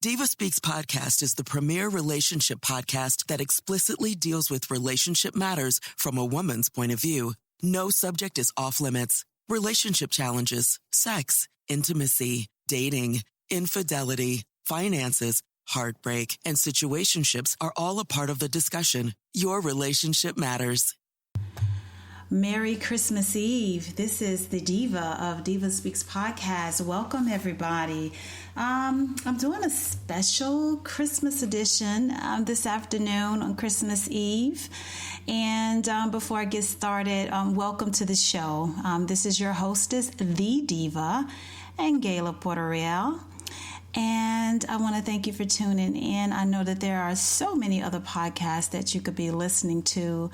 Diva Speaks Podcast is the premier relationship podcast that explicitly deals with relationship matters from a woman's point of view. No subject is off limits. Relationship challenges, sex, intimacy, dating, infidelity, finances, heartbreak, and situationships are all a part of the discussion. Your relationship matters. Merry Christmas Eve. This is the Diva of Diva Speaks Podcast. Welcome, everybody. I'm doing a special Christmas edition this afternoon on Christmas Eve. And before I get started, welcome to the show. This is your hostess, The Diva, and Gayla Puerto Real. And I want to thank you for tuning in. I know that there are so many other podcasts that you could be listening to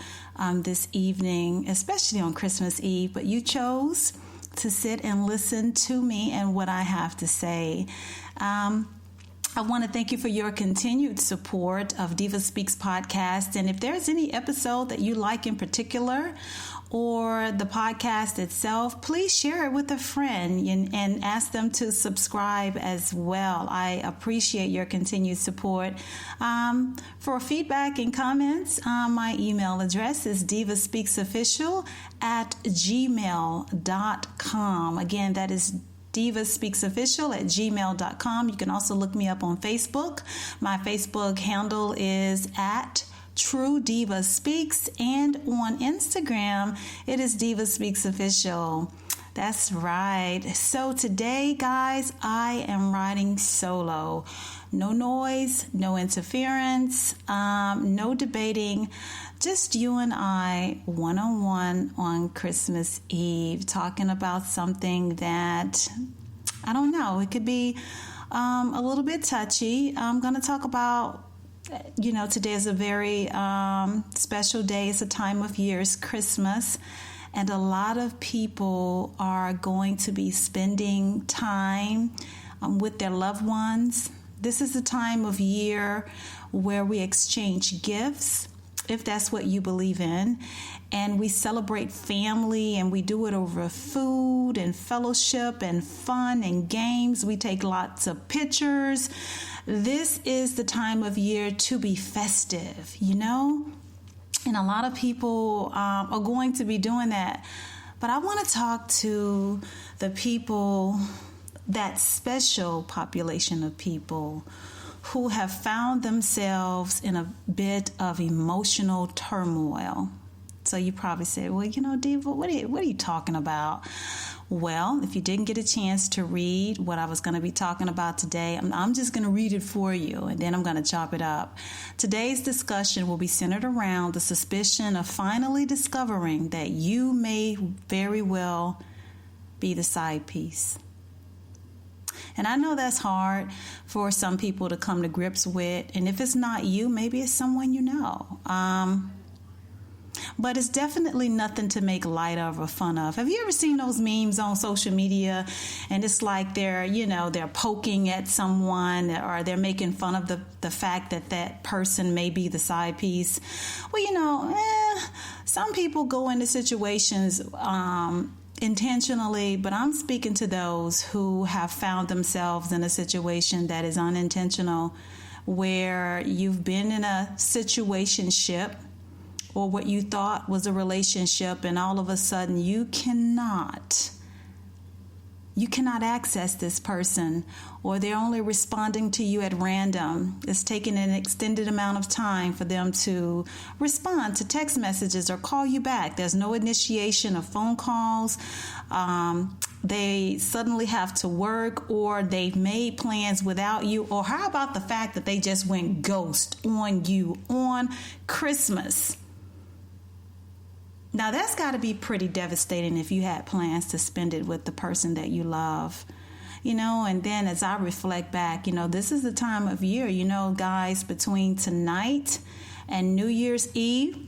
this evening, especially on Christmas Eve, but you chose to sit and listen to me and what I have to say. I want to thank you for your continued support of Diva Speaks Podcast. And if there's any episode that you like in particular, or the podcast itself, please share it with a friend and ask them to subscribe as well. I appreciate your continued support. For feedback and comments, my email address is divaspeaksofficial@gmail.com. Again, that is divaspeaksofficial@gmail.com. You can also look me up on Facebook. My Facebook handle is True Diva Speaks, and on Instagram it is Diva Speaks Official. That's right. So today, guys, I am riding solo. No noise, no interference, no debating, just you and I one-on-one on Christmas Eve, talking about something that, I don't know, it could be a little bit touchy. I'm going to talk about, today is a very special day. It's a time of year. It's Christmas. And a lot of people are going to be spending time with their loved ones. This is a time of year where we exchange gifts, if that's what you believe in. And we celebrate family, and we do it over food and fellowship and fun and games. We take lots of pictures. This is the time of year to be festive, And a lot of people are going to be doing that. But I want to talk to the people, that special population of people who have found themselves in a bit of emotional turmoil. So you probably say, well, Diva, what are you talking about? Well, if you didn't get a chance to read what I was going to be talking about today, I'm just going to read it for you, and then I'm going to chop it up. Today's discussion will be centered around the suspicion of finally discovering that you may very well be the side piece. And I know that's hard for some people to come to grips with, and if it's not you, maybe it's someone you know. But it's definitely nothing to make light of or fun of. Have you ever seen those memes on social media? And it's like they're poking at someone, or they're making fun of the fact that person may be the side piece. Well, some people go into situations intentionally, but I'm speaking to those who have found themselves in a situation that is unintentional, where you've been in a situationship, or what you thought was a relationship, and all of a sudden you cannot access this person, or they're only responding to you at random. It's taking an extended amount of time for them to respond to text messages or call you back. There's no initiation of phone calls. They suddenly have to work, or they've made plans without you. Or how about the fact that they just went ghost on you on Christmas? Now, that's got to be pretty devastating if you had plans to spend it with the person that you love, and then as I reflect back, this is the time of year, guys, between tonight and New Year's Eve,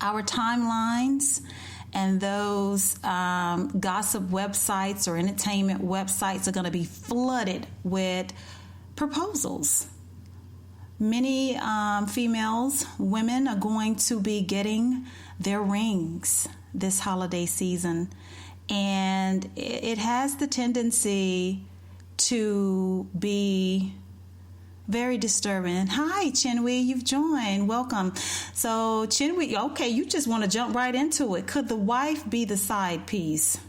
our timelines and those gossip websites or entertainment websites are going to be flooded with proposals. Many women are going to be getting their rings this holiday season, and it has the tendency to be Very disturbing. Hi, Chinwe, you've joined. Welcome. So, Chinwe, okay, you just want to jump right into it. Could the wife be the side piece?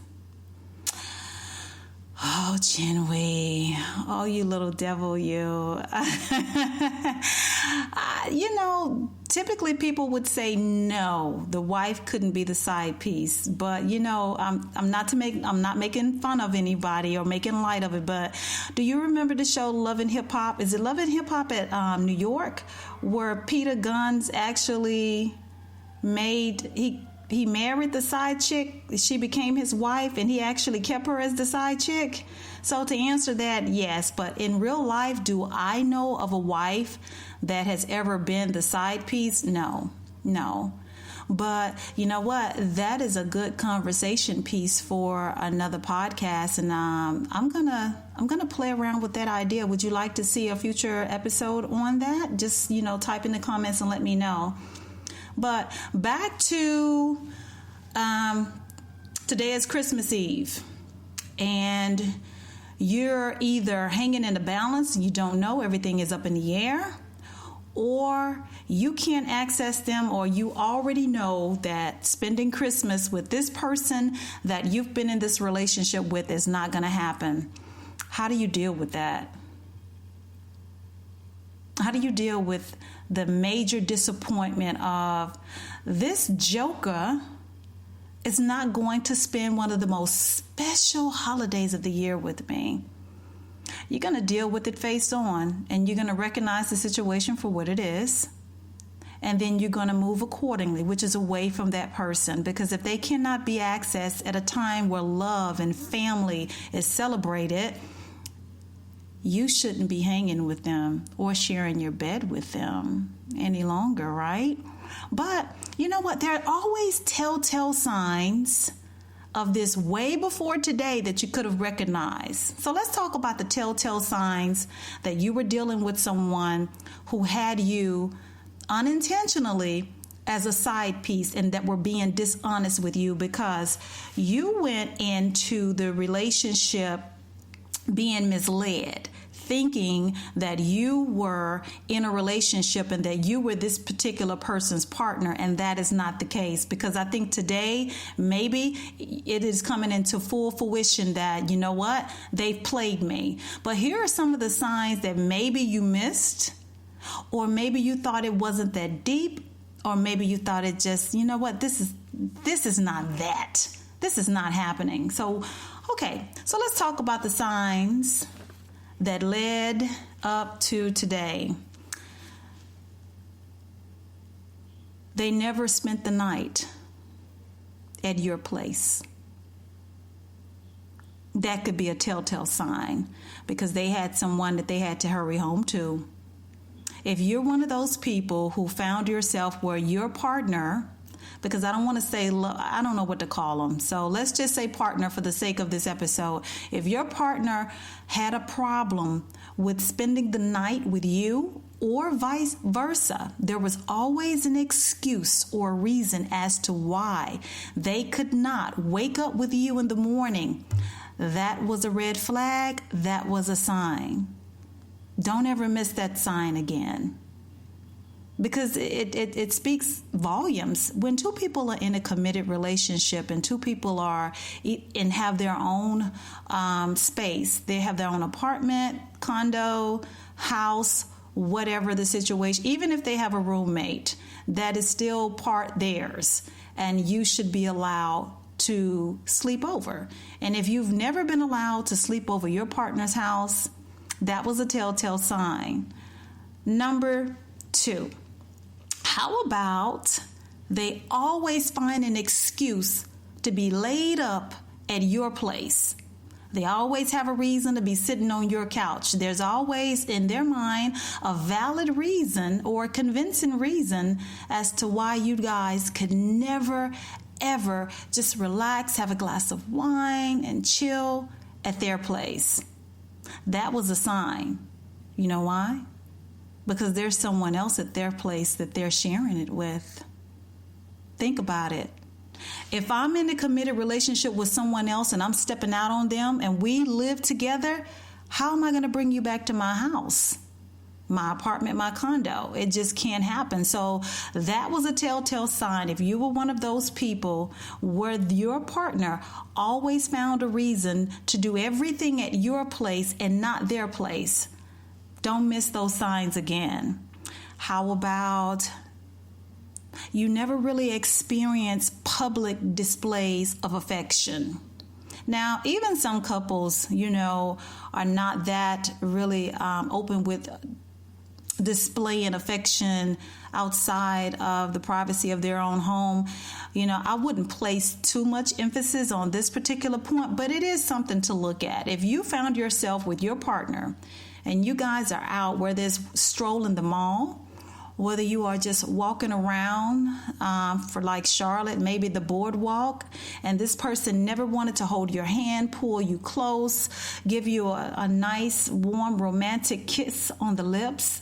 Oh, Chinwe. Oh, you little devil, you. Typically people would say no, the wife couldn't be the side piece. But I'm not making fun of anybody or making light of it. But do you remember the show Love and Hip Hop? Is it Love and Hip Hop at New York, where Peter Guns actually he married the side chick. She became his wife, and he actually kept her as the side chick. So to answer that, yes. But in real life, do I know of a wife that has ever been the side piece? No. But you know what? That is a good conversation piece for another podcast, and I'm gonna play around with that idea. Would you like to see a future episode on that? Just type in the comments and let me know. But back to today is Christmas Eve, and you're either hanging in the balance, you don't know, everything is up in the air, or you can't access them, or you already know that spending Christmas with this person that you've been in this relationship with is not going to happen. How do you deal with that? How do you deal with the major disappointment of this joker is not going to spend one of the most special holidays of the year with me? You're going to deal with it face on, and you're going to recognize the situation for what it is. And then you're going to move accordingly, which is away from that person. Because if they cannot be accessed at a time where love and family is celebrated, you shouldn't be hanging with them or sharing your bed with them any longer, right? But you know what? There are always telltale signs of this way before today that you could have recognized. So let's talk about the telltale signs that you were dealing with someone who had you unintentionally as a side piece, and that were being dishonest with you because you went into the relationship being misled, thinking that you were in a relationship and that you were this particular person's partner, and that is not the case. Because I think today, maybe it is coming into full fruition that, you know what, they've played me. But here are some of the signs that maybe you missed, or maybe you thought it wasn't that deep, or maybe you thought it just, you know what, this is not that. This is not happening. So, okay, so let's talk about the signs that led up to today. They never spent the night at your place. That could be a telltale sign because they had someone that they had to hurry home to. If you're one of those people who found yourself where your partner, because I don't want to say, I don't know what to call them. So let's just say partner for the sake of this episode. If your partner had a problem with spending the night with you or vice versa, there was always an excuse or reason as to why they could not wake up with you in the morning. That was a red flag. That was a sign. Don't ever miss that sign again. Because it speaks volumes. When two people are in a committed relationship and two people are and have their own space, they have their own apartment, condo, house, whatever the situation, even if they have a roommate, that is still part theirs, and you should be allowed to sleep over. And if you've never been allowed to sleep over your partner's house, that was a telltale sign. Number 2. How about they always find an excuse to be laid up at your place? They always have a reason to be sitting on your couch. There's always in their mind a valid reason or a convincing reason as to why you guys could never, ever just relax, have a glass of wine and chill at their place. That was a sign. You know why? Because there's someone else at their place that they're sharing it with. Think about it. If I'm in a committed relationship with someone else and I'm stepping out on them and we live together, how am I going to bring you back to my house? my apartment, my condo. It just can't happen. So that was a telltale sign. If you were one of those people where your partner always found a reason to do everything at your place and not their place, don't miss those signs again. How about you never really experience public displays of affection? Now, even some couples, are not that really open with displaying affection outside of the privacy of their own home. I wouldn't place too much emphasis on this particular point, but it is something to look at. If you found yourself with your partner and you guys are out, whether it's strolling the mall, whether you are just walking around for like Charlotte, maybe the boardwalk, and this person never wanted to hold your hand, pull you close, give you a nice, warm, romantic kiss on the lips.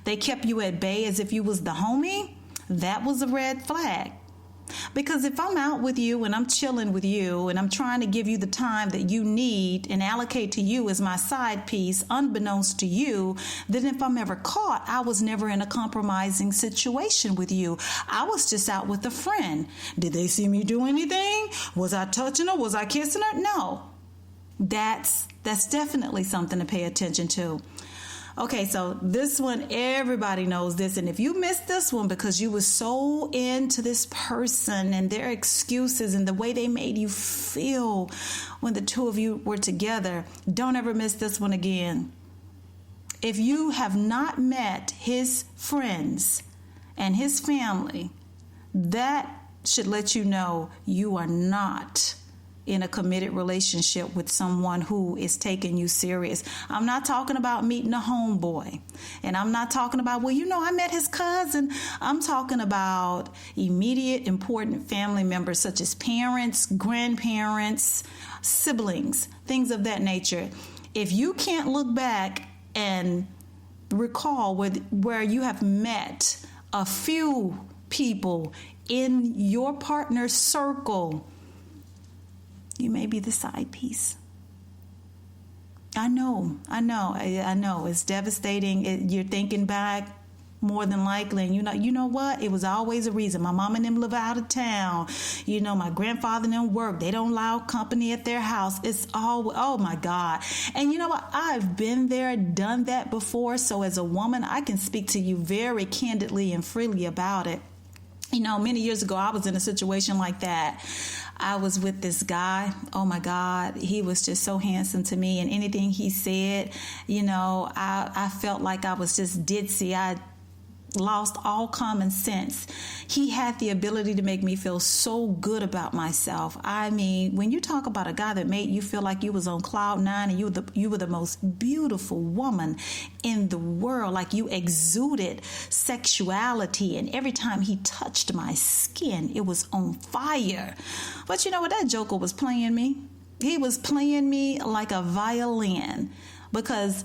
They kept you at bay as if you was the homie. That was a red flag. Because if I'm out with you and I'm chilling with you and I'm trying to give you the time that you need and allocate to you as my side piece, unbeknownst to you, then if I'm ever caught, I was never in a compromising situation with you. I was just out with a friend. Did they see me do anything? Was I touching her? Was I kissing her? No. That's definitely something to pay attention to. Okay, so this one, everybody knows this. And if you missed this one because you were so into this person and their excuses and the way they made you feel when the two of you were together, don't ever miss this one again. If you have not met his friends and his family, that should let you know you are not in a committed relationship with someone who is taking you serious. I'm not talking about meeting a homeboy. And I'm not talking about, I met his cousin. I'm talking about immediate, important family members such as parents, grandparents, siblings, things of that nature. If you can't look back and recall where you have met a few people in your partner's circle, you may be the side piece. I know. It's devastating. You're thinking back more than likely. And you know what? It was always a reason. My mom and them live out of town. My grandfather and them work. They don't allow company at their house. It's all, oh my God. And you know what? I've been there, done that before. So as a woman, I can speak to you very candidly and freely about it. Many years ago, I was in a situation like that. I was with this guy. Oh my God. He was just so handsome to me. And anything he said, I felt like I was just ditzy. I lost all common sense. He had the ability to make me feel so good about myself. I mean, when you talk about a guy that made you feel like you was on cloud nine and you were the most beautiful woman in the world, like you exuded sexuality, and every time he touched my skin, it was on fire. But you know what? That joker was playing me. He was playing me like a violin, because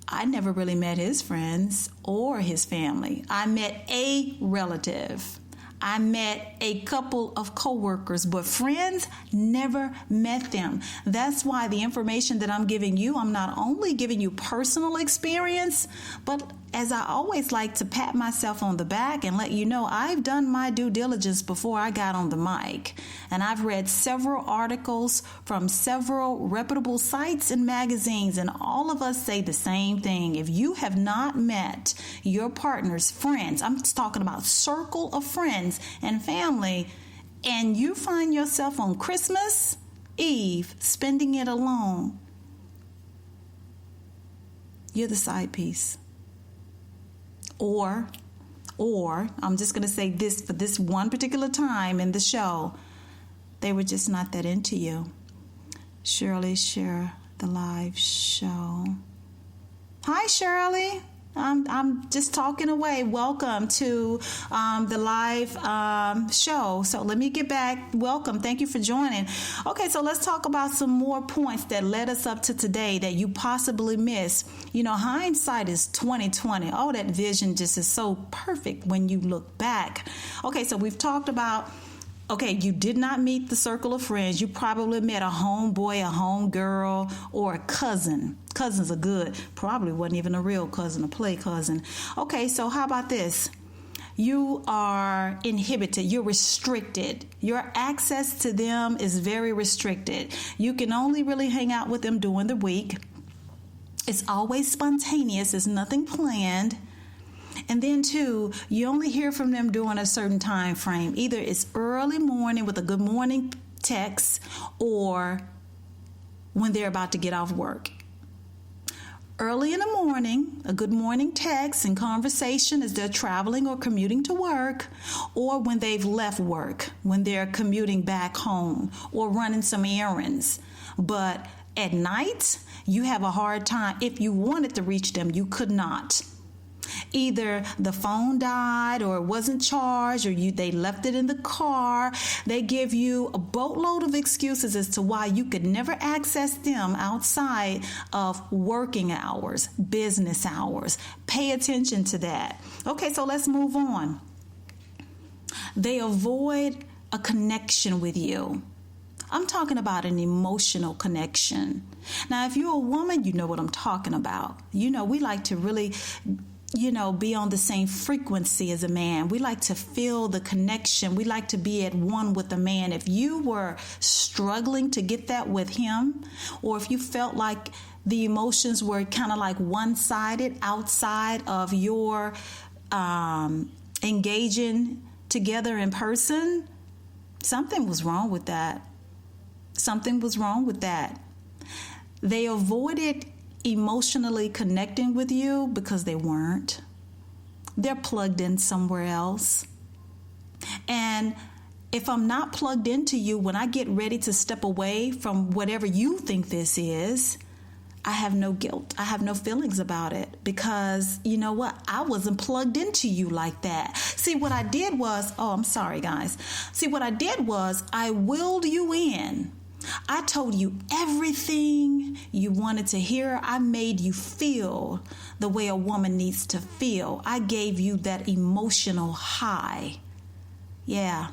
I never really met his friends or his family. I met a relative. I met a couple of coworkers, but friends, never met them. That's why the information that I'm giving you, I'm not only giving you personal experience, but as I always like to pat myself on the back and let you know, I've done my due diligence before I got on the mic. And I've read several articles from several reputable sites and magazines, and all of us say the same thing. If you have not met your partner's friends, I'm talking about circle of friends and family, and you find yourself on Christmas Eve spending it alone, you're the side piece. Or I'm just going to say this for this one particular time in the show, they were just not that into you. Shirley, share the live show. Hi, Shirley. I'm just talking away. Welcome to the live show. So let me get back. Welcome. Thank you for joining. Okay, so let's talk about some more points that led us up to today that you possibly missed. Hindsight is 20/20. Oh, that vision just is so perfect when you look back. Okay, so we've talked about, you did not meet the circle of friends. You probably met a homeboy, a homegirl, or a cousin. Cousins are good. Probably wasn't even a real cousin, a play cousin. Okay, so how about this? You are inhibited. You're restricted. Your access to them is very restricted. You can only really hang out with them during the week. It's always spontaneous. It's nothing planned. And then, too, you only hear from them during a certain time frame. Either it's early morning with a good morning text or when they're about to get off work. Early in the morning, a good morning text and conversation as they're traveling or commuting to work, or when they've left work, when they're commuting back home or running some errands. But at night, you have a hard time. If you wanted to reach them, you could not. Either the phone died or it wasn't charged or they left it in the car. They give you a boatload of excuses as to why you could never access them outside of working hours, business hours. Pay attention to that. Okay, so let's move on. They avoid a connection with you. I'm talking about an emotional connection. Now, if you're a woman, you know what I'm talking about. We like to really be on the same frequency as a man. We like to feel the connection. We like to be at one with a man. If you were struggling to get that with him, or if you felt like the emotions were kind of like one-sided outside of your engaging together in person, something was wrong with that. Something was wrong with that. They avoided emotionally connecting with you because they weren't. They're plugged in somewhere else. And if I'm not plugged into you, when I get ready to step away from whatever you think this is, I have no guilt. I have no feelings about it because you know what? I wasn't plugged into you like that. See, what I did was, I'm sorry, guys. See, what I did was I willed you in. I told you everything you wanted to hear. I made you feel the way a woman needs to feel. I gave you that emotional high. Yeah,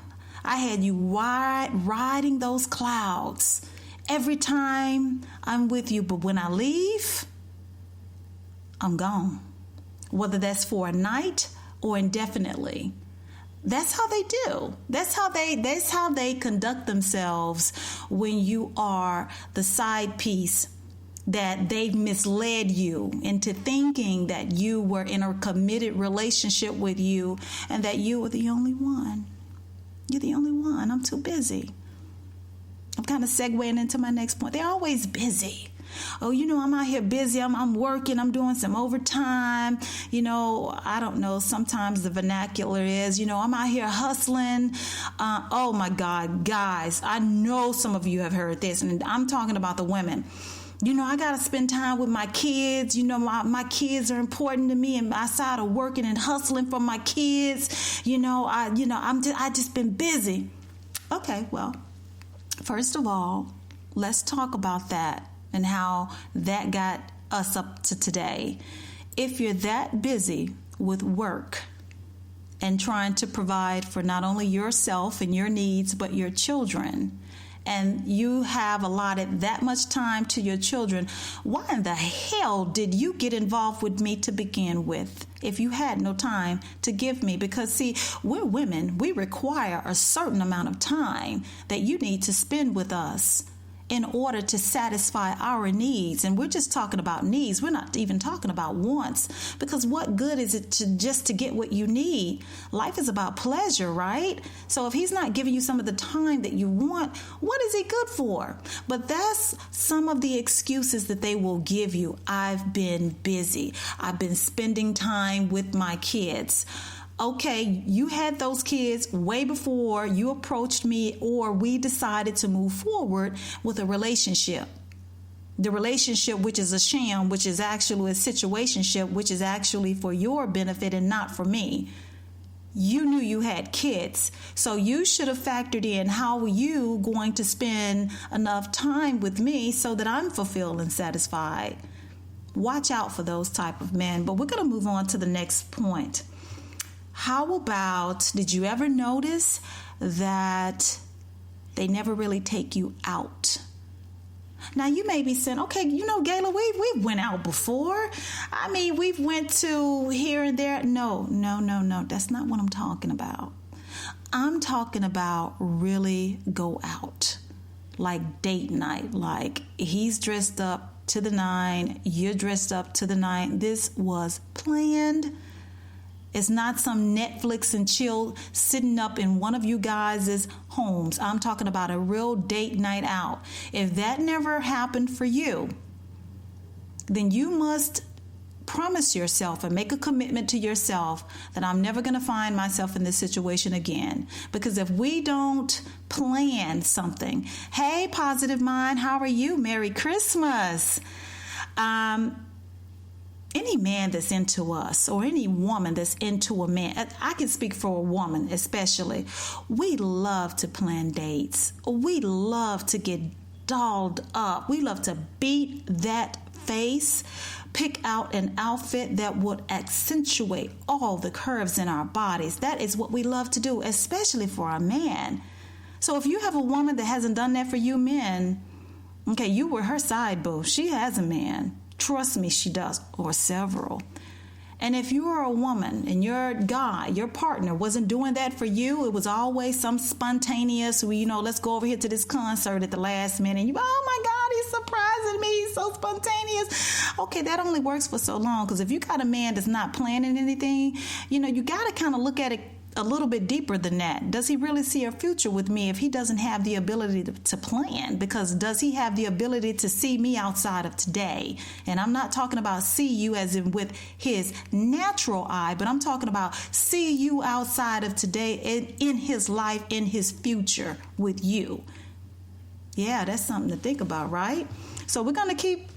I had you riding those clouds every time I'm with you. But when I leave, I'm gone. Whether that's for a night or indefinitely. That's how they do. That's how they conduct themselves when you are the side piece that they've misled you into thinking that you were in a committed relationship with you and that you were the only one. You're the only one. I'm too busy. I'm kind of segueing into my next point. They're always busy. Oh, I'm out here busy. I'm working. I'm doing some overtime. I don't know. Sometimes the vernacular is, I'm out here hustling. Oh, my God, guys, I know some of you have heard this, and I'm talking about the women. I got to spend time with my kids. My kids are important to me, and outside of working and hustling for my kids, I just been busy. Okay, well, first of all, let's talk about that and how that got us up to today. If you're that busy with work and trying to provide for not only yourself and your needs, but your children, and you have allotted that much time to your children, why in the hell did you get involved with me to begin with if you had no time to give me? Because, see, we're women. We require a certain amount of time that you need to spend with us in order to satisfy our needs. And we're just talking about needs. We're not even talking about wants, because what good is it to get what you need? Life is about pleasure, right? So if he's not giving you some of the time that you want, what is he good for? But that's some of the excuses that they will give you. I've been busy. I've been spending time with my kids. Okay, you had those kids way before you approached me or we decided to move forward with a relationship. The relationship, which is a sham, which is actually a situationship, which is actually for your benefit and not for me. You knew you had kids, so you should have factored in how are you going to spend enough time with me so that I'm fulfilled and satisfied. Watch out for those type of men. But we're going to move on to the next point. How about, did you ever notice that they never really take you out? Now you may be saying, okay, Gayla, we went out before. I mean, we've went to here and there. No. That's not what I'm talking about. I'm talking about really go out, like date night, like he's dressed up to the nine, you're dressed up to the nine. This was planned. It's not some Netflix and chill sitting up in one of you guys' homes. I'm talking about a real date night out. If that never happened for you, then you must promise yourself and make a commitment to yourself that I'm never going to find myself in this situation again. Because if we don't plan something, hey, positive mind, how are you? Merry Christmas. Any man that's into us or any woman that's into a man, I can speak for a woman especially, we love to plan dates. We love to get dolled up. We love to beat that face, pick out an outfit that would accentuate all the curves in our bodies. That is what we love to do, especially for a man. So if you have a woman that hasn't done that for you men, okay, you were her side boo. She has a man. Trust me, she does, or several. And if you are a woman and your guy, your partner wasn't doing that for you, it was always some spontaneous, let's go over here to this concert at the last minute. And oh my God, he's surprising me. He's so spontaneous. Okay, that only works for so long. Because if you got a man that's not planning anything, you got to kind of look at it a little bit deeper than that. Does he really see a future with me if he doesn't have the ability to plan? Because does he have the ability to see me outside of today? And I'm not talking about see you as in with his natural eye, but I'm talking about see you outside of today in his life, in his future with you. Yeah, that's something to think about, right? So we're going to keep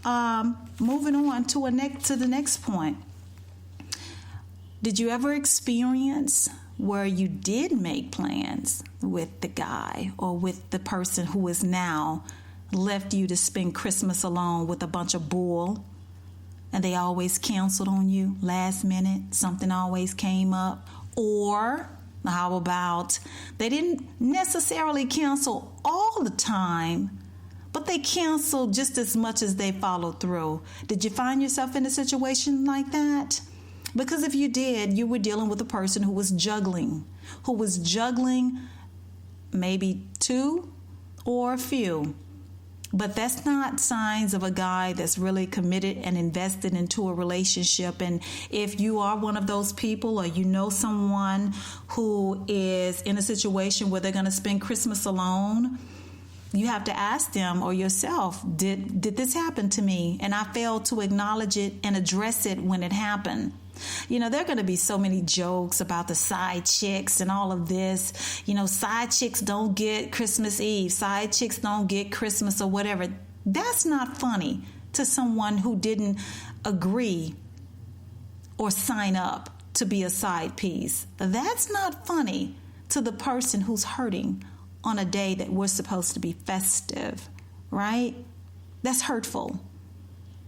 moving on to the next point. Did you ever experience where you did make plans with the guy or with the person who is now left you to spend Christmas alone with a bunch of bull, and they always canceled on you last minute? Something always came up. Or how about they didn't necessarily cancel all the time, but they canceled just as much as they followed through? Did you find yourself in a situation like that? Because if you did, you were dealing with a person who was juggling maybe two or a few. But that's not signs of a guy that's really committed and invested into a relationship. And if you are one of those people, or someone who is in a situation where they're going to spend Christmas alone, you have to ask them or yourself, did this happen to me? And I failed to acknowledge it and address it when it happened. There are going to be so many jokes about the side chicks and all of this. Side chicks don't get Christmas Eve. Side chicks don't get Christmas or whatever. That's not funny to someone who didn't agree or sign up to be a side piece. That's not funny to the person who's hurting on a day that we're supposed to be festive, right? That's hurtful.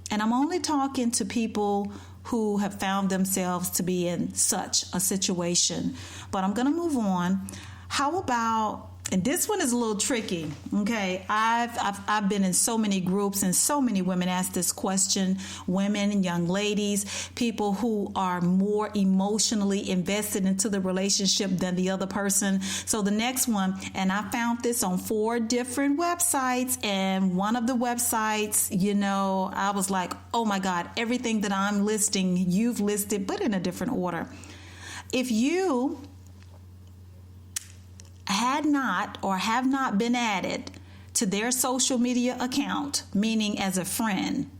And I'm only talking to people who have found themselves to be in such a situation. But I'm going to move on. How about, and this one is a little tricky, okay? I've been in so many groups and so many women ask this question, women and young ladies, people who are more emotionally invested into the relationship than the other person. So the next one, and I found this on 4 different websites, and one of the websites, I was like, oh my God, everything that I'm listing, you've listed, but in a different order. If you had not or have not been added to their social media account, meaning as a friend.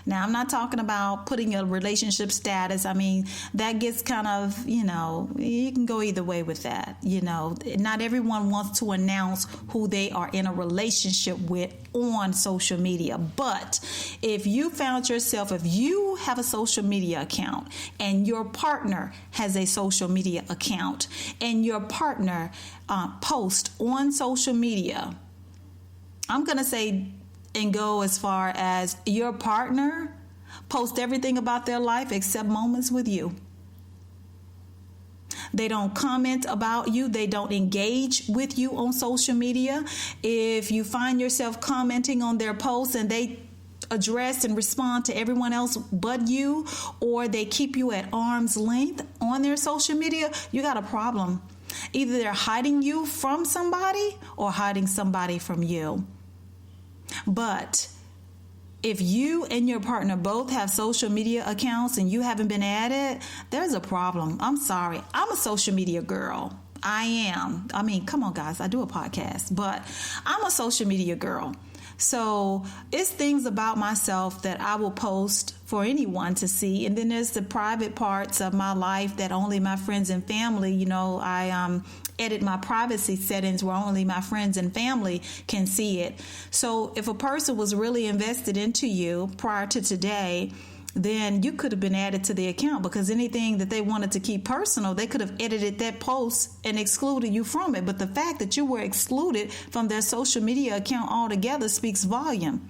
Now, I'm not talking about putting a relationship status. I mean, that gets kind of, you can go either way with that. Not everyone wants to announce who they are in a relationship with on social media. But if you found yourself, if you have a social media account and your partner has a social media account and your partner posts on social media, I'm going to say and go as far as your partner post everything about their life except moments with you. They don't comment about you. They don't engage with you on social media. If you find yourself commenting on their posts and they address and respond to everyone else but you, or they keep you at arm's length on their social media, you got a problem. Either they're hiding you from somebody or hiding somebody from you. But if you and your partner both have social media accounts and you haven't been at it, there's a problem. I'm sorry. I'm a social media girl. I am. I mean, come on, guys. I do a podcast, but I'm a social media girl. So it's things about myself that I will post for anyone to see. And then there's the private parts of my life that only my friends and family, I edit my privacy settings where only my friends and family can see it. So if a person was really invested into you prior to today, then you could have been added to the account, because anything that they wanted to keep personal, they could have edited that post and excluded you from it. But the fact that you were excluded from their social media account altogether speaks volume.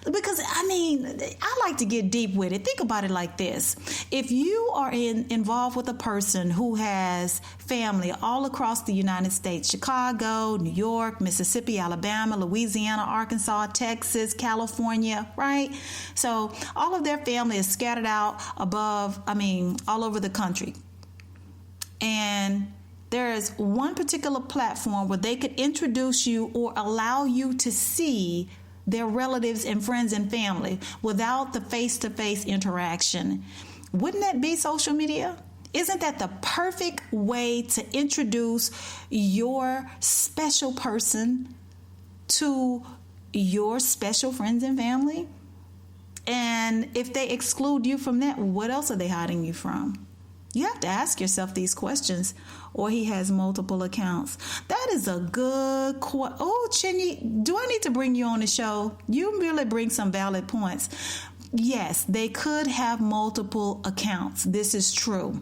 Because, I like to get deep with it. Think about it like this. If you are involved with a person who has family all across the United States, Chicago, New York, Mississippi, Alabama, Louisiana, Arkansas, Texas, California, right? So all of their family is scattered out all over the country. And there is one particular platform where they could introduce you or allow you to see their relatives and friends and family without the face-to-face interaction. Wouldn't that be social media? Isn't that the perfect way to introduce your special person to your special friends and family? And if they exclude you from that, what else are they hiding you from? You have to ask yourself these questions. Or he has multiple accounts. That is a good question. Oh, Chinny, do I need to bring you on the show? You really bring some valid points. Yes, they could have multiple accounts. This is true.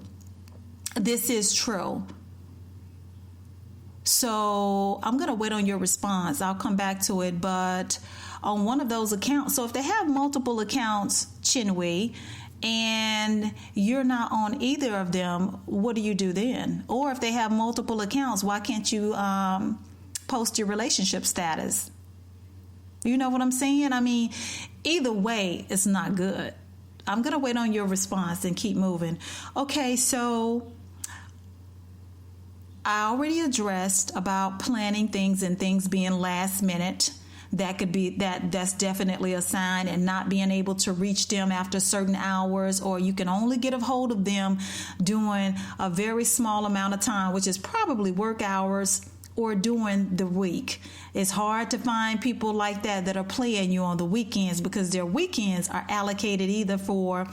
So I'm going to wait on your response. I'll come back to it. But on one of those accounts, so if they have multiple accounts, Chinwe, and you're not on either of them, what do you do then? Or if they have multiple accounts, why can't you post your relationship status? You know what I'm saying? Either way, it's not good. I'm going to wait on your response and keep moving. Okay, so I already addressed about planning things and things being last minute. That's definitely a sign, and not being able to reach them after certain hours, or you can only get a hold of them during a very small amount of time, which is probably work hours or during the week. It's hard to find people like that are playing you on the weekends, because their weekends are allocated either for,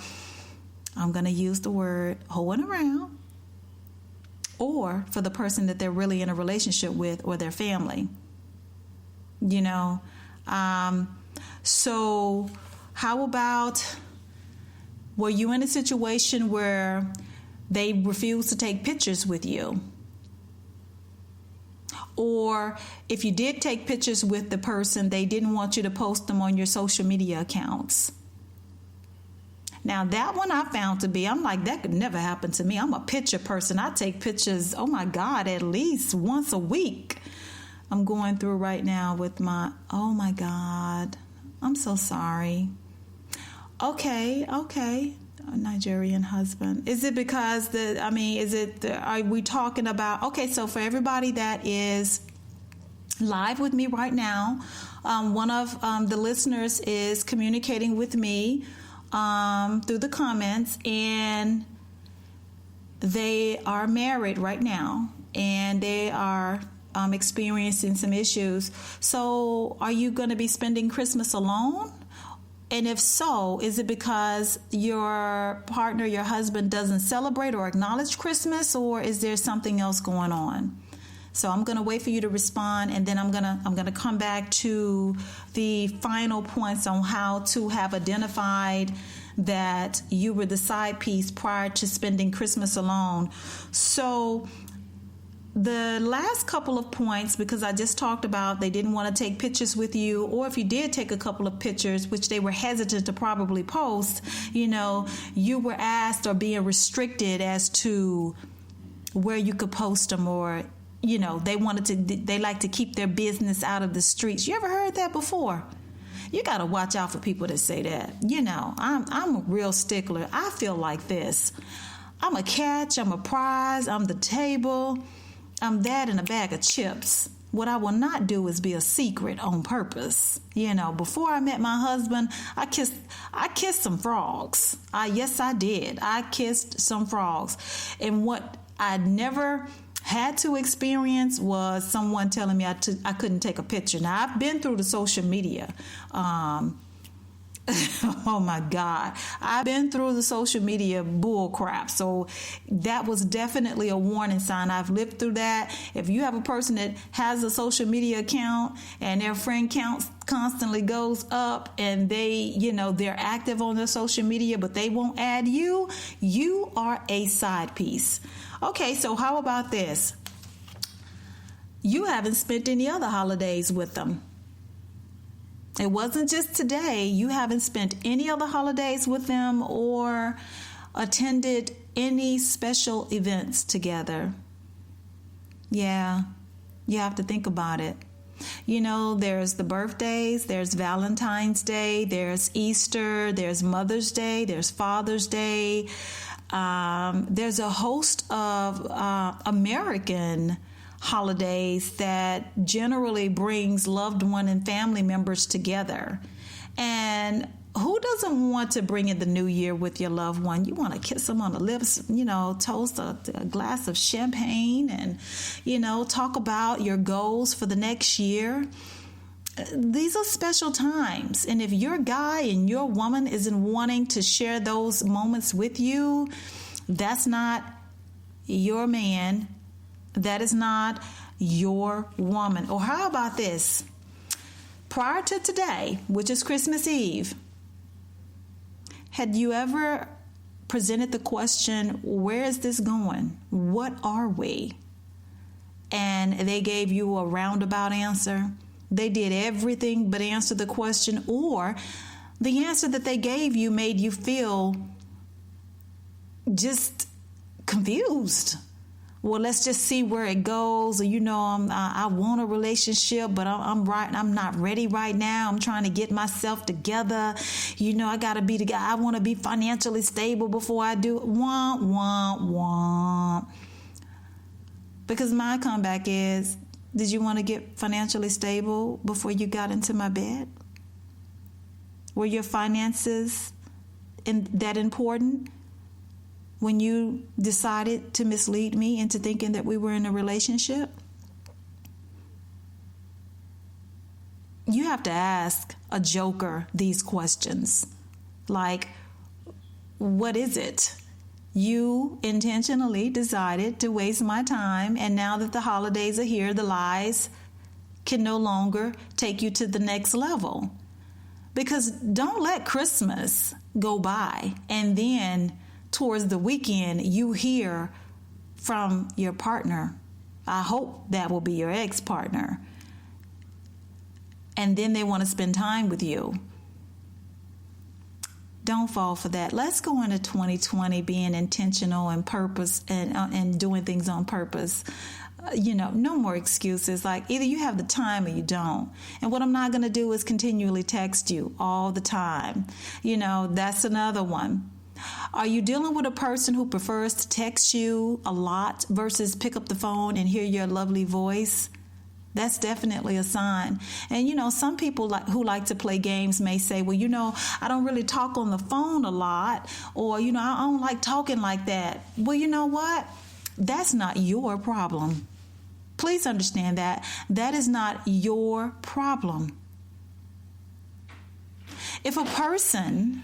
I'm going to use the word, hoeing around, or for the person that they're really in a relationship with or their family. So how about, were you in a situation where they refused to take pictures with you? Or if you did take pictures with the person, they didn't want you to post them on your social media accounts. Now, that one I found to be, I'm like, that could never happen to me. I'm a picture person. I take pictures, oh my God, at least once a week. I'm going through right now with oh my God, I'm so sorry. Okay. Nigerian husband. Is it because are we talking about, okay, so for everybody that is live with me right now, one of the listeners is communicating with me through the comments, and they are married right now, and they are experiencing some issues. So are you going to be spending Christmas alone? And if so, is it because your partner, your husband, doesn't celebrate or acknowledge Christmas, or is there something else going on? So I'm going to wait for you to respond, and then I'm going to come back to the final points on how to have identified that you were the side piece prior to spending Christmas alone. So the last couple of points, because I just talked about they didn't want to take pictures with you, or if you did take a couple of pictures, which they were hesitant to probably post, you were asked or being restricted as to where you could post them, or they like to keep their business out of the streets. You ever heard that before? You got to watch out for people that say that. I'm a real stickler. I feel like this. I'm a catch, I'm a prize, I'm the table, I'm that and a bag of chips. What I will not do is be a secret on purpose. Before I met my husband, I kissed some frogs. Yes, I did. I kissed some frogs. And what I never had to experience was someone telling me I couldn't take a picture. Now, I've been through the social media. Oh my God. I've been through the social media bull crap. So that was definitely a warning sign. I've lived through that. If you have a person that has a social media account and their friend count constantly goes up, and they're active on their social media, but they won't add you, you are a side piece. Okay, so how about this? You haven't spent any other holidays with them. It wasn't just today. You haven't spent any other holidays with them or attended any special events together. Yeah, you have to think about it. There's the birthdays, there's Valentine's Day, there's Easter, there's Mother's Day, there's Father's Day. There's a host of American holidays that generally brings loved one and family members together. And who doesn't want to bring in the new year with your loved one? You want to kiss them on the lips, toast a glass of champagne and, talk about your goals for the next year. These are special times. And if your guy and your woman isn't wanting to share those moments with you, that's not your man. That is not your woman. Or how about this? Prior to today, which is Christmas Eve, had you ever presented the question, where is this going? What are we? And they gave you a roundabout answer. They did everything but answer the question, or the answer that they gave you made you feel just confused. Well, let's just see where it goes. Or, I want a relationship, but I'm not ready right now. I'm trying to get myself together. I got to be the guy. I want to be financially stable before I do. Womp. Because my comeback is, did you want to get financially stable before you got into my bed? Were your finances that important when you decided to mislead me into thinking that we were in a relationship? You have to ask a joker these questions. Like, what is it? You intentionally decided to waste my time, and now that the holidays are here, the lies can no longer take you to the next level. Because don't let Christmas go by and then towards the weekend you hear from your partner. I hope that will be your ex-partner. And then they want to spend time with you. Don't fall for that. Let's go into 2020 being intentional and purpose and doing things on purpose. No more excuses. Like, either you have the time or you don't. And what I'm not going to do is continually text you all the time. That's another one. Are you dealing with a person who prefers to text you a lot versus pick up the phone and hear your lovely voice? That's definitely a sign. And, some people who like to play games may say, well, I don't really talk on the phone a lot, or, I don't like talking like that. Well, you know what? That's not your problem. Please understand that. That is not your problem. If a person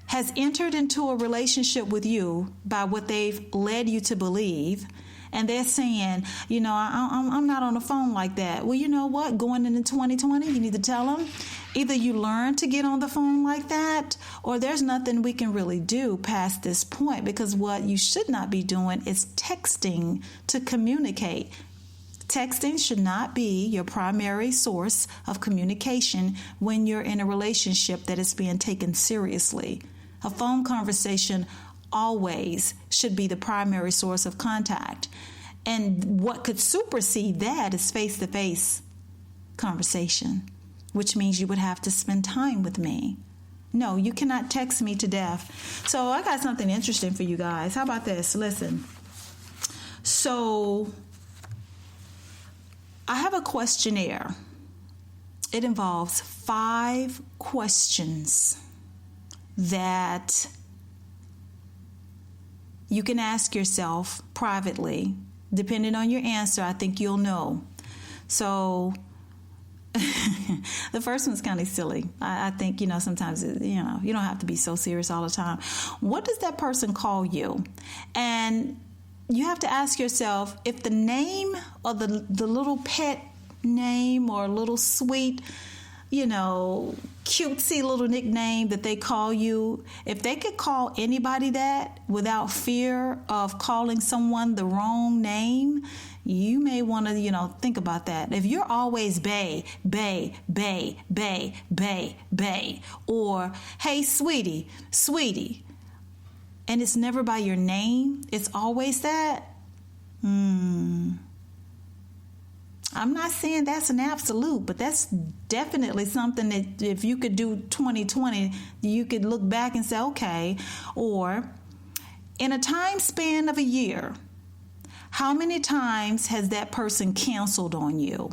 has entered into a relationship with you by what they've led you to believe, and they're saying, I'm not on the phone like that. Well, you know what? Going into 2020, you need to tell them either you learn to get on the phone like that, or there's nothing we can really do past this point, because what you should not be doing is texting to communicate. Texting should not be your primary source of communication when you're in a relationship that is being taken seriously. A phone conversation always should be the primary source of contact. And what could supersede that is face-to-face conversation, which means you would have to spend time with me. No, you cannot text me to death. So I got something interesting for you guys. How about this? Listen. So I have a questionnaire. It involves 5 questions that you can ask yourself privately. Depending on your answer, I think you'll know. So the first one's kind of silly. I think, sometimes, you don't have to be so serious all the time. What does that person call you? And you have to ask yourself if the name or the little pet name or little sweet, cutesy little nickname that they call you, if they could call anybody that without fear of calling someone the wrong name, you may want to, think about that. If you're always bae, bae, bae, bae, bae, bae, or hey, sweetie, sweetie, and it's never by your name, it's always that, I'm not saying that's an absolute, but that's definitely something that if you could do 2020, you could look back and say, okay. Or in a time span of a year, how many times has that person canceled on you?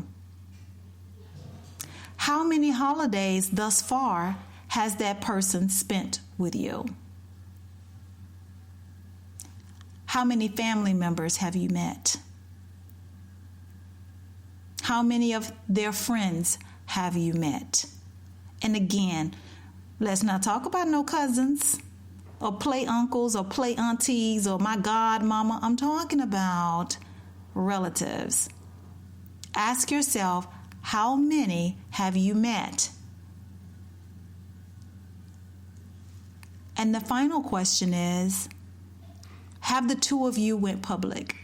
How many holidays thus far has that person spent with you? How many family members have you met? How many of their friends have you met? And again, let's not talk about no cousins or play uncles or play aunties or my godmama. I'm talking about relatives. Ask yourself, how many have you met? And the final question is, have the two of you went public?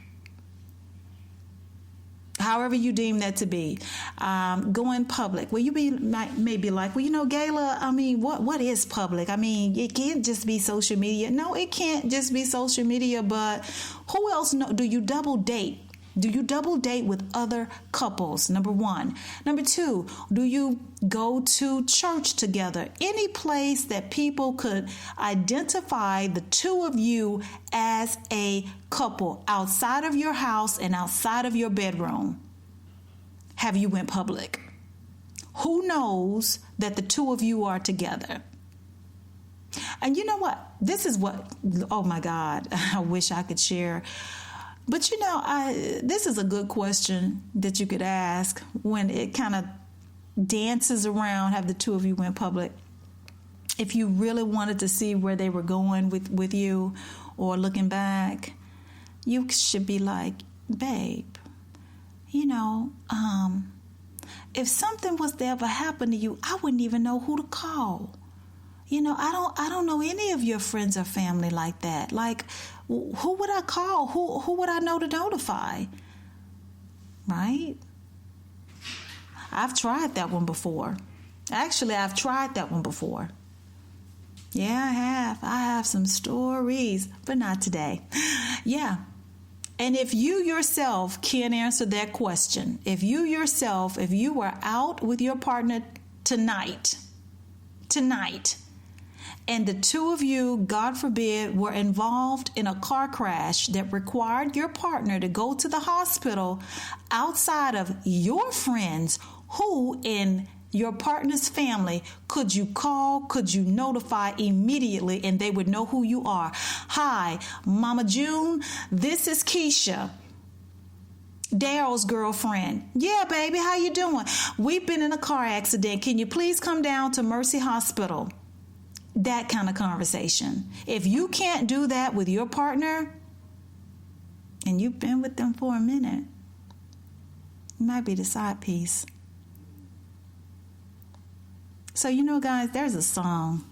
However you deem that to be, going public. Well, you may be like, well, Gayla, what is public? It can't just be social media. No, it can't just be social media, but who else do you double date? Do you double date with other couples? Number 1. Number 2, do you go to church together? Any place that people could identify the two of you as a couple outside of your house and outside of your bedroom. Have you went public? Who knows that the two of you are together? And you know what? This is what, oh my God, I wish I could share. But this is a good question that you could ask when it kind of dances around, have the two of you went public. If you really wanted to see where they were going with you or looking back, you should be like, babe, if something was to ever happen to you, I wouldn't even know who to call. I don't know any of your friends or family like that. Like, who would I call? Who would I know to notify? Right? I've tried that one before. Actually, I've tried that one before. Yeah, I have. I have some stories, but not today. Yeah. And if you yourself can't answer that question, if you were out with your partner tonight, and the two of you, God forbid, were involved in a car crash that required your partner to go to the hospital outside of your friends, who in your partner's family could you call, could you notify immediately, and they would know who you are? Hi, Mama June, this is Keisha, Daryl's girlfriend. Yeah, baby, how you doing? We've been in a car accident. Can you please come down to Mercy Hospital? That kind of conversation. If you can't do that with your partner, and you've been with them for a minute, you might be the side piece. So, guys, there's a song.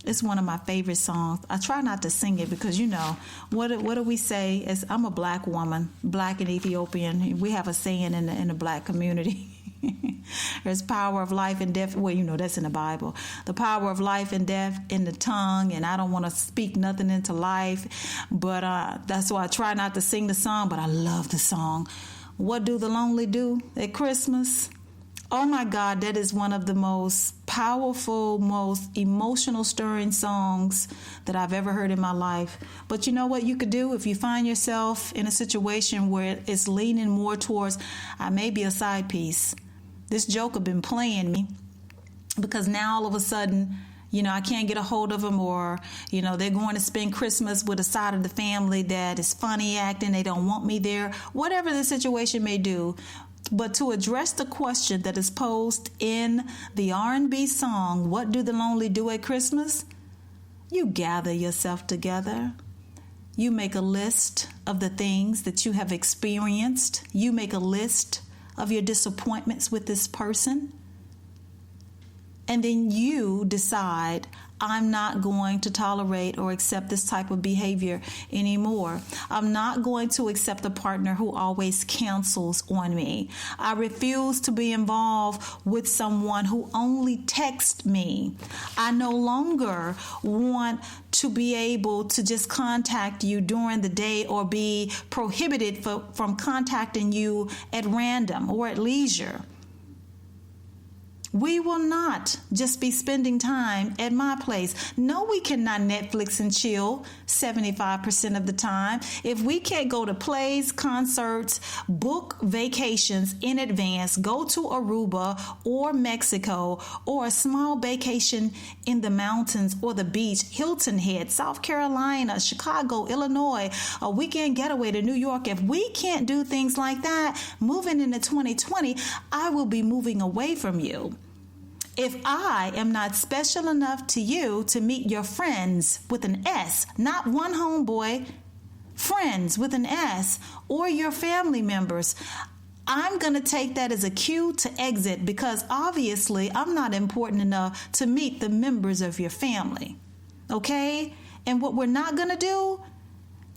It's one of my favorite songs. I try not to sing it because, what do we say? I'm a black woman, black and Ethiopian. We have a saying in the black community. There's power of life and death. Well, that's in the Bible. The power of life and death in the tongue. And I don't want to speak nothing into life. But that's why I try not to sing the song. But I love the song. What do the lonely do at Christmas? Oh my God, that is one of the most powerful, most emotional stirring songs that I've ever heard in my life. But you know what you could do if you find yourself in a situation where it's leaning more towards, I may be a side piece. This joker been playing me because now all of a sudden, I can't get a hold of them, or, they're going to spend Christmas with a side of the family that is funny acting. They don't want me there, whatever the situation may do. But to address the question that is posed in the R&B song, what do the lonely do at Christmas? You gather yourself together. You make a list of the things that you have experienced. You make a list of your disappointments with this person. And then you decide, I'm not going to tolerate or accept this type of behavior anymore. I'm not going to accept a partner who always cancels on me. I refuse to be involved with someone who only texts me. I no longer want to be able to just contact you during the day or be prohibited from contacting you at random or at leisure. We will not just be spending time at my place. No, we cannot Netflix and chill 75% of the time. If we can't go to plays, concerts, book vacations in advance, go to Aruba or Mexico, or a small vacation in the mountains or the beach, Hilton Head, South Carolina, Chicago, Illinois, a weekend getaway to New York. If we can't do things like that, moving into 2020, I will be moving away from you. If I am not special enough to you to meet your friends with an S, not one homeboy, friends with an S, or your family members, I'm going to take that as a cue to exit, because obviously I'm not important enough to meet the members of your family. Okay? And what we're not going to do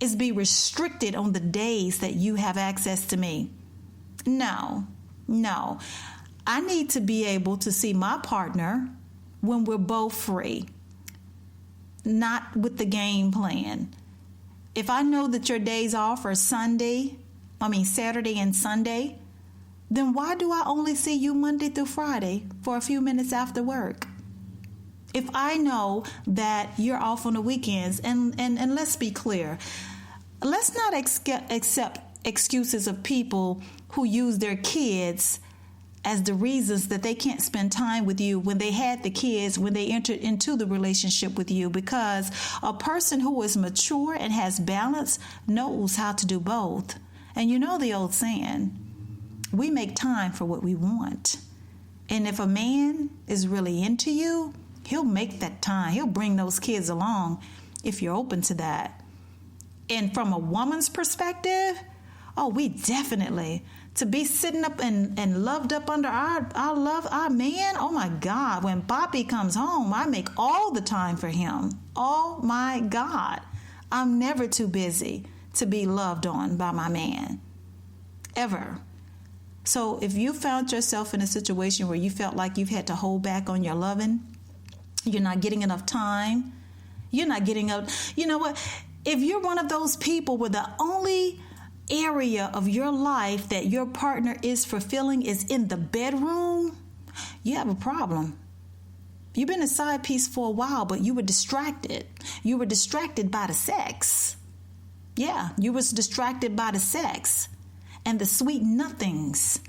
is be restricted on the days that you have access to me. No. I need to be able to see my partner when we're both free, not with the game plan. If I know that your days off are Saturday and Sunday, then why do I only see you Monday through Friday for a few minutes after work? If I know that you're off on the weekends, and let's be clear, let's not accept excuses of people who use their kids as the reasons that they can't spend time with you when they had the kids, when they entered into the relationship with you, because a person who is mature and has balance knows how to do both. And you know the old saying, we make time for what we want. And if a man is really into you, he'll make that time. He'll bring those kids along if you're open to that. And from a woman's perspective, we definitely, to be sitting up and loved up under our man. Oh my God. When Poppy comes home, I make all the time for him. Oh my God. I'm never too busy to be loved on by my man. Ever. So if you found yourself in a situation where you felt like you've had to hold back on your loving, you're not getting enough time, you're not getting up. You know what? If you're one of those people where the only area of your life that your partner is fulfilling is in the bedroom, you have a problem. You've been a side piece for a while, but you were distracted. You were distracted by the sex. Yeah, you was distracted by the sex and the sweet nothings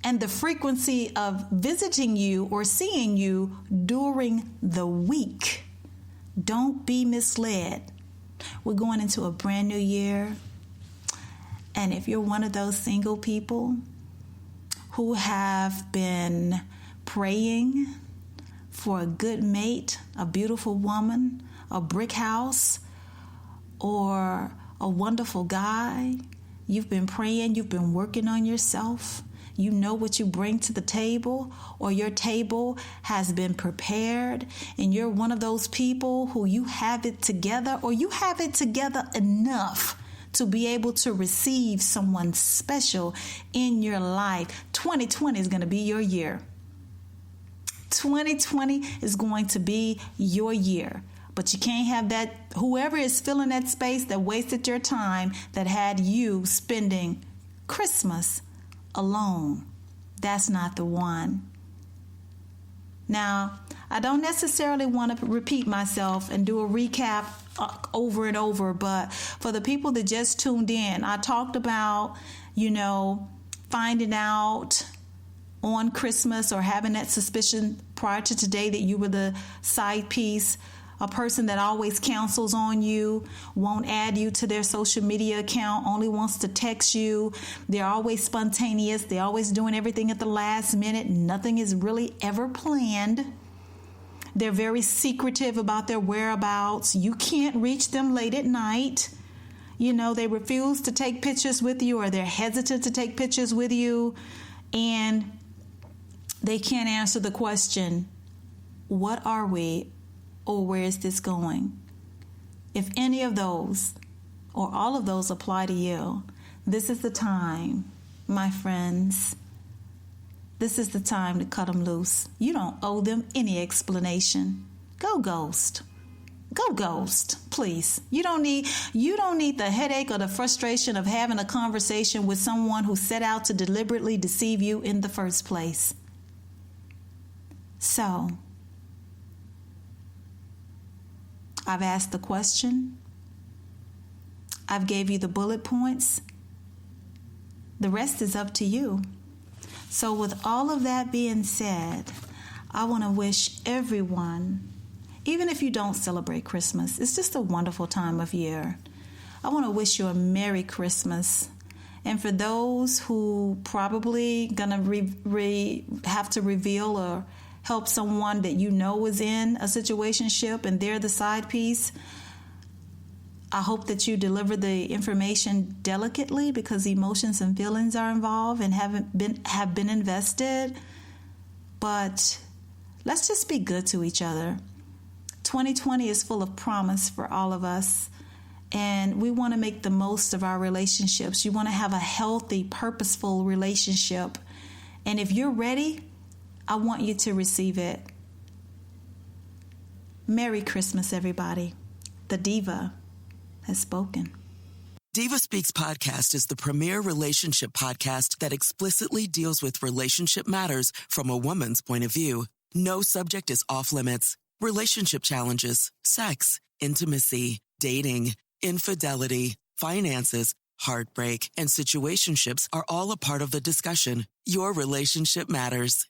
and the frequency of visiting you or seeing you during the week. Don't be misled. We're going into a brand new year. And if you're one of those single people who have been praying for a good mate, a beautiful woman, a brick house, or a wonderful guy, you've been praying, you've been working on yourself, you know what you bring to the table, or your table has been prepared, and you're one of those people who you have it together, or you have it together enough to be able to receive someone special in your life. 2020 is going to be your year. 2020 is going to be your year. But you can't have that, whoever is filling that space that wasted your time, that had you spending Christmas alone. That's not the one. Now, I don't necessarily want to repeat myself and do a recap over and over, but for the people that just tuned in, I talked about, finding out on Christmas or having that suspicion prior to today that you were the side piece, a person that always cancels on you, won't add you to their social media account, only wants to text you. They're always spontaneous. They're always doing everything at the last minute. Nothing is really ever planned. They're very secretive about their whereabouts. You can't reach them late at night. They refuse to take pictures with you, or they're hesitant to take pictures with you. And they can't answer the question, what are we? Or where is this going? If any of those or all of those apply to you, this is the time, my friends. This is the time to cut them loose. You don't owe them any explanation. Go ghost. Go ghost, please. You don't need the headache or the frustration of having a conversation with someone who set out to deliberately deceive you in the first place. So, I've asked the question. I've gave you the bullet points. The rest is up to you. So with all of that being said, I want to wish everyone, even if you don't celebrate Christmas, it's just a wonderful time of year. I want to wish you a Merry Christmas. And for those who probably going to have to reveal or help someone that is in a situationship and they're the side piece, I hope that you deliver the information delicately, because emotions and feelings are involved and have been invested. But let's just be good to each other. 2020 is full of promise for all of us, and we want to make the most of our relationships. You want to have a healthy, purposeful relationship. And if you're ready, I want you to receive it. Merry Christmas, everybody. The Diva has spoken. Diva Speaks Podcast is the premier relationship podcast that explicitly deals with relationship matters from a woman's point of view. No subject is off limits. Relationship challenges, sex, intimacy, dating, infidelity, finances, heartbreak, and situationships are all a part of the discussion. Your relationship matters.